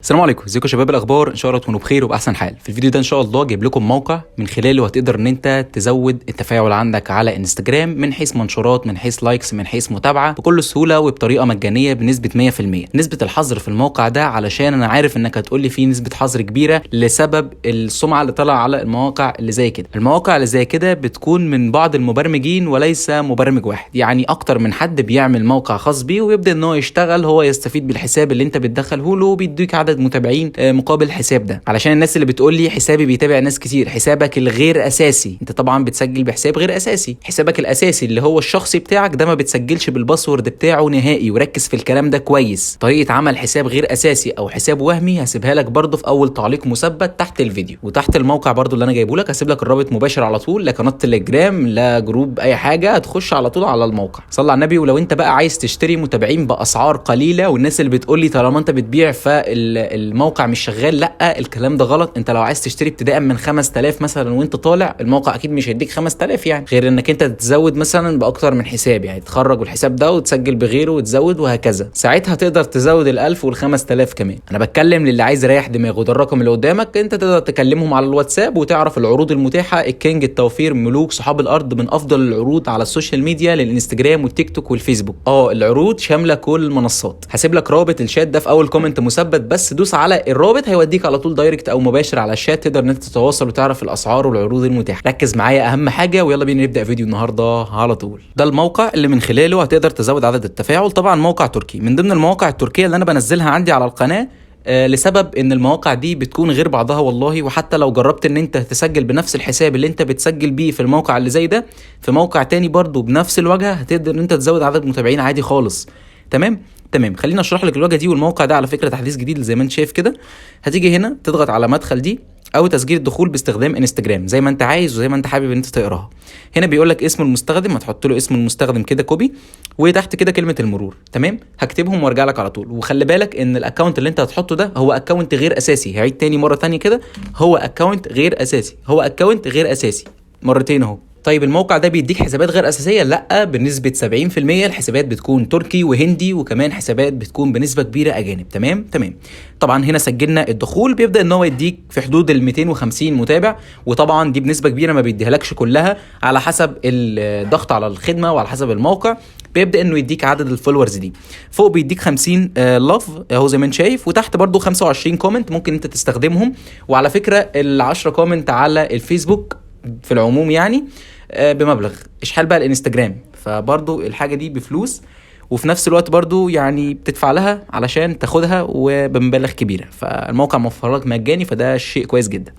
السلام عليكم، ازيكم يا شباب؟ الاخبار ان شاء الله تكونوا بخير وباحسن حال. في الفيديو ده ان شاء الله جايب لكم موقع من خلاله هتقدر ان انت تزود التفاعل عندك على انستجرام من حيث منشورات، من حيث لايكس، من حيث متابعه بكل سهوله وبطريقه مجانيه بنسبه 100%. نسبه الحظر في الموقع ده علشان انا عارف انك هتقول لي في نسبه حظر كبيره لسبب السمعه اللي طالعه على المواقع اللي زي كده. المواقع اللي زي كده بتكون من بعض المبرمجين وليس مبرمج واحد، يعني اكتر من حد بيعمل موقع خاص بيه ويبدا ان هو يشتغل، هو يستفيد بالحساب اللي انت بتدخله له وبيديك عدد متابعين مقابل الحساب ده. علشان الناس اللي بتقول لي حسابي بيتابع ناس كتير، حسابك الغير اساسي انت طبعا بتسجل بحساب غير اساسي. حسابك الاساسي اللي هو الشخصي بتاعك ده ما بتسجلش بالباسورد بتاعه نهائي، وركز في الكلام ده كويس. طريقه عمل حساب غير اساسي او حساب وهمي هسيبها لك برضو في اول تعليق مثبت تحت الفيديو، وتحت الموقع برضو اللي انا جايبه لك هسيب لك الرابط مباشر على طول، لا قناه تليجرام لا جروب اي حاجه، هتخش على طول على الموقع. صلى على النبي. ولو انت بقى عايز تشتري متابعين باسعار قليله، والناس اللي بتقول لي طالما انت بتبيع فالموقع مش شغال، لا الكلام ده غلط. انت لو عايز تشتري ابتداء من 5000 مثلا وانت طالع، الموقع اكيد مش هيديك 5000 يعني، غير انك انت تزود مثلا باكتر من حساب، يعني تخرج بالحساب ده وتسجل بغيره وتزود وهكذا. ساعتها تقدر تزود ال1000 وال5000 كمان. انا بتكلم للي عايز يريح دماغه، ده الرقم اللي قدامك، انت تقدر تكلمهم على الواتساب وتعرف العروض المتاحه. الكينج، التوفير، ملوك، صحاب الارض، من افضل العروض على السوشيال ميديا للانستجرام والتيك توك والفيسبوك. العروض شامله كل المنصات. هسيب لك رابط الشات ده في اول كومنت مثبت، بس دوس على الرابط هيوديك على طول دايركت او مباشر على الشات، تقدر ان انت تتواصل وتعرف الاسعار والعروض المتاحه. ركز معايا اهم حاجه، ويلا بينا نبدا فيديو النهارده على طول. ده الموقع اللي من خلاله هتقدر تزود عدد التفاعل. طبعا موقع تركي من ضمن المواقع التركيه اللي انا بنزلها عندي على القناه، لسبب ان المواقع دي بتكون غير بعضها والله. وحتى لو جربت ان انت تسجل بنفس الحساب اللي انت بتسجل بيه في الموقع اللي زي ده في موقع تاني برضو بنفس الواجهه، هتقدر ان انت تزود عدد متابعين عادي خالص. تمام. خلينا اشرح لك الواجهه دي. والموقع ده على فكره تحديث جديد زي ما انت شايف كده. هتيجي هنا تضغط على مدخل دي او تسجيل الدخول باستخدام انستجرام زي ما انت عايز وزي ما انت حابب ان انت تقراها. هنا بيقول لك اسم المستخدم، هتحط له اسم المستخدم كده كوبي، وتحت كده كلمه المرور. تمام، هكتبهم وارجع لك على طول. وخلي بالك ان الاكونت اللي انت هتحطه ده هو اكونت غير اساسي. هعيد تاني مره تانية كده، هو اكونت غير اساسي، هو اكونت غير اساسي مرتين اهو. طيب الموقع ده بيديك حسابات غير اساسيه؟ لا، بنسبه 70%. الحسابات بتكون تركي وهندي، وكمان حسابات بتكون بنسبه كبيره اجانب. تمام. طبعا هنا سجلنا الدخول، بيبدا ان هو يديك في حدود ال 250 متابع، وطبعا دي بنسبه كبيره ما بيديهالكش كلها، على حسب الضغط على الخدمه وعلى حسب الموقع بيبدا انه يديك عدد الفولورز دي. فوق بيديك 50 لاف اهو زي ما انت شايف، وتحت برده 25 كومنت ممكن انت تستخدمهم. وعلى فكره ال10 كومنت على الفيسبوك في العموم يعني بمبلغ. اشحال بقى الانستجرام، فبرضو الحاجة دي بفلوس، وفي نفس الوقت برضو يعني بتدفع لها علشان تاخدها وبمبالغ كبيرة. فالموقع موفر لك مجاني، فده شيء كويس جدا.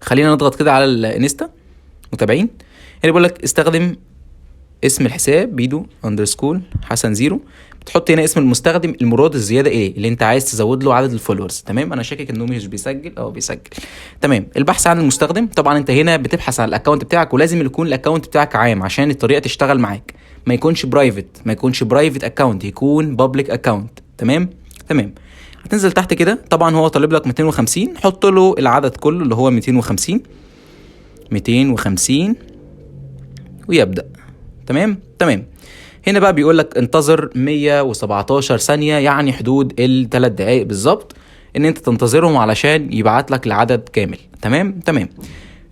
خلينا نضغط كده على الانستا متابعين. هنا بيقول لك استخدم اسم الحساب بيدو اندرسكول حسن زيرو. بتحط هنا اسم المستخدم المراد الزياده ايه اللي انت عايز تزود له عدد الفولورز. تمام، انا شاكك انه مش بيسجل بيسجل. تمام. البحث عن المستخدم، طبعا انت هنا بتبحث عن الاكونت بتاعك، ولازم يكون الاكونت بتاعك عام عشان الطريقه تشتغل معاك، ما يكونش برايفت اكونت، يكون بابليك اكونت. تمام. هتنزل تحت كده، طبعا هو طالب لك 250، حط له العدد كله اللي هو 250 ويبدا. تمام. هنا بقى بيقول لك انتظر 117 ثانية، يعني حدود ال3 دقايق بالظبط، ان انت تنتظرهم علشان يبعت لك العدد كامل. تمام.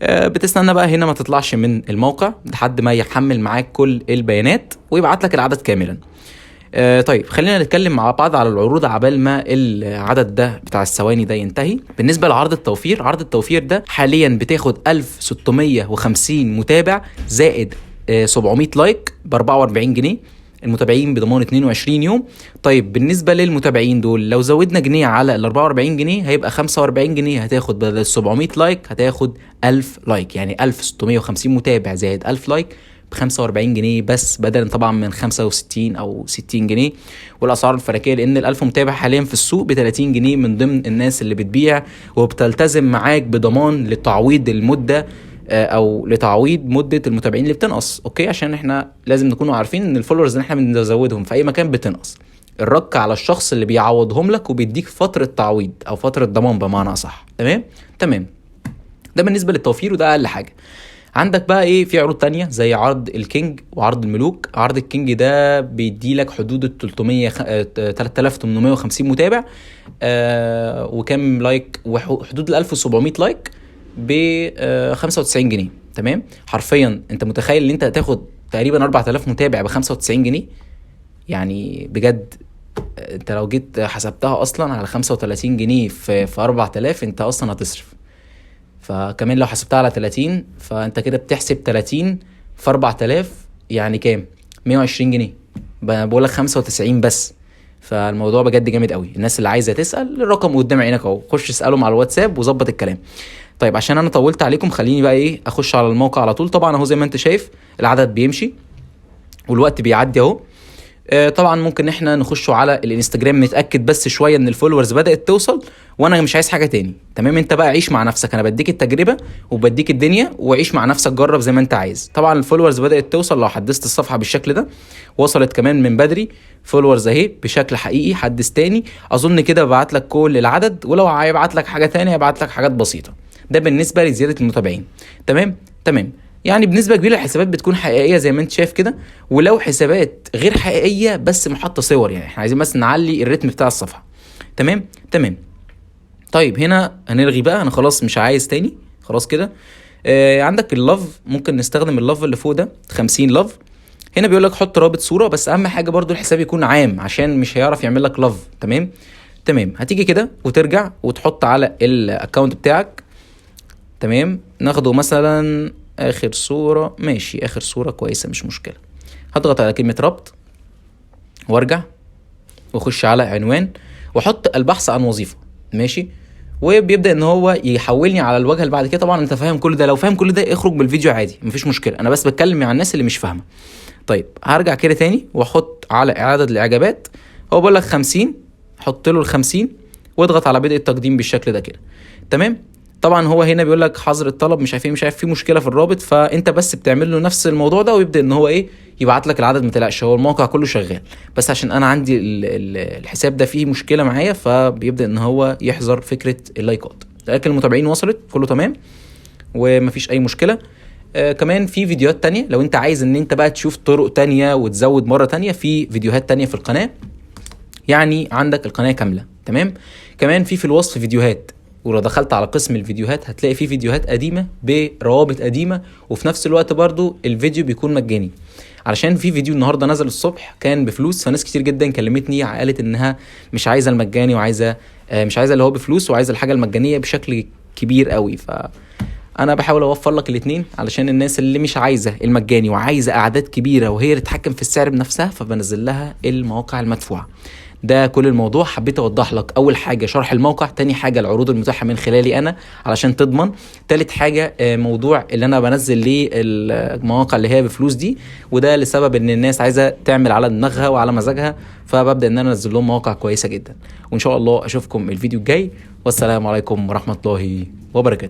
بتستنى بقى هنا ما تطلعش من الموقع لحد ما يحمل معاك كل البيانات ويبعت لك العدد كاملا. طيب خلينا نتكلم مع بعض على العروض عبال ما العدد ده بتاع الثواني ده ينتهي. بالنسبة لعرض التوفير، عرض التوفير ده حاليا بتاخد 1650 متابع زائد 700 لايك ب 44 جنيه. المتابعين بضمان 22 يوم. طيب بالنسبة للمتابعين دول لو زودنا جنيه على ال 44 جنيه هيبقى 45 جنيه، هتاخد بدل 700 لايك هتاخد 1000 لايك، يعني 1650 متابع زائد 1000 لايك ب 45 جنيه بس، بدلا طبعا من 65 او 60 جنيه. والاسعار الفلكيه لان ال1000 متابع حاليا في السوق ب 30 جنيه من ضمن الناس اللي بتبيع وبتلتزم معاك بضمان لتعويض المده او لتعويض مده المتابعين اللي بتنقص. اوكي، عشان احنا لازم نكونوا عارفين ان الفولورز اللي احنا بنزودهم في اي مكان بتنقص. الرك على الشخص اللي بيعوضهم لك وبيديك فتره تعويض او فتره ضمان بمعنى اصح. تمام. ده بالنسبه للتوفير، وده اقل حاجه. عندك بقى ايه في عروض تانية زي عرض الكينج وعرض الملوك. عرض الكينج ده بيدي لك حدود ال 300 3850 متابع وكام لايك، وحدود ال 1700 لايك ب 95 جنيه. تمام، حرفيا انت متخيل ان انت هتاخد تقريبا 4000 متابع ب 95 جنيه؟ يعني بجد انت لو جيت حسبتها اصلا على 35 جنيه في 4000 انت اصلا هتصرف. فكمان لو حسبتها على 30 فانت كده بتحسب 30 في 4000 يعني كام؟ 120 جنيه. بقول لك 95 بس. فالموضوع بجد جامد قوي. الناس اللي عايزه تسال الرقم قدام عينك اهو، خش اسالهم على الواتساب وظبط الكلام. طيب عشان انا طولت عليكم خليني بقى ايه اخش على الموقع على طول. طبعا اهو زي ما انت شايف العدد بيمشي والوقت بيعدي اهو. طبعا ممكن احنا نخشوا على الانستجرام نتاكد بس شويه ان الفولورز بدات توصل، وانا مش عايز حاجه تاني. تمام، انت بقى عيش مع نفسك، انا بديك التجربه وبديك الدنيا، وعيش مع نفسك جرب زي ما انت عايز. طبعا الفولورز بدات توصل لو حدثت الصفحه بالشكل ده، وصلت كمان من بدري فولورز اهي بشكل حقيقي. حدث تاني اظن كده ببعت لك كل العدد، ولو هيبعت لك حاجه تانية هيبعت لك حاجات بسيطه. ده بالنسبه لزياده المتابعين. تمام. يعني بنسبه كبيره الحسابات بتكون حقيقيه زي ما انت شايف كده، ولو حسابات غير حقيقيه بس محطه صور، يعني احنا عايزين بس نعلي الريتم بتاع الصفحه. تمام. طيب هنا هنلغي بقى، انا خلاص مش عايز تاني خلاص كده. عندك اللوف، ممكن نستخدم اللوف اللي فوق ده 50 لوف. هنا بيقول لك حط رابط صوره، بس اهم حاجه برضو الحساب يكون عام عشان مش هيعرف يعمل لك لوف. تمام. هتيجي كده وترجع وتحط على الاكونت بتاعك. تمام، ناخده مثلا اخر صورة، ماشي اخر صورة كويسة مش مشكلة. هضغط على كلمة ربط وارجع واخش على عنوان واحط البحث عن وظيفة. ماشي، وبيبدأ ان هو يحولني على الواجهة اللي بعد كده. طبعا انت فاهم كل ده، لو فاهم كل ده اخرج بالفيديو عادي مفيش مشكلة، انا بس بتكلم مع الناس اللي مش فاهمة. طيب هرجع كده تاني واحط على عدد الاعجابات، هو بيقول لك 50، حط له ال50 واضغط على بدء التقديم بالشكل ده كده. تمام. طبعا هو هنا بيقول لك حظر الطلب، مش عارف في مشكله في الرابط، فانت بس بتعمل له نفس الموضوع ده ويبدا ان هو ايه يبعت لك العدد. ما تقلقش هو الموقع كله شغال، بس عشان انا عندي الحساب ده فيه مشكله معايا فبيبدا ان هو يحظر فكره اللايكات. لكن المتابعين وصلت كله تمام ومفيش اي مشكله. كمان في فيديوهات تانية لو انت عايز ان انت بقى تشوف طرق تانية وتزود مرة تانية، في فيديوهات تانية في القناة، يعني عندك القناة كاملة. تمام. كمان في الوصف فيديوهات، ولو دخلت على قسم الفيديوهات هتلاقي فيه فيديوهات قديمة بروابط قديمة، وفي نفس الوقت برضو الفيديو بيكون مجاني. علشان في فيديو النهاردة نزل الصبح كان بفلوس، فناس كتير جدا كلمتني قالت انها مش عايزة المجاني وعايزة مش عايزة اللي هو بفلوس، وعايزة الحاجة المجانية بشكل كبير قوي. انا بحاول اوفر لك الاتنين علشان الناس اللي مش عايزه المجاني وعايزه اعداد كبيره وهي اللي تتحكم في السعر بنفسها، فبنزل لها المواقع المدفوعه. ده كل الموضوع، حبيت اوضح لك اول حاجه شرح الموقع، تاني حاجه العروض المتاحه من خلالي انا علشان تضمن، تالت حاجه موضوع اللي انا بنزل ليه المواقع اللي هي بفلوس دي، وده لسبب ان الناس عايزه تعمل على دماغها وعلى مزاجها، فببدا ان انا انزل لهم مواقع كويسه جدا. وان شاء الله اشوفكم الفيديو الجاي، والسلام عليكم ورحمه الله وبركاته.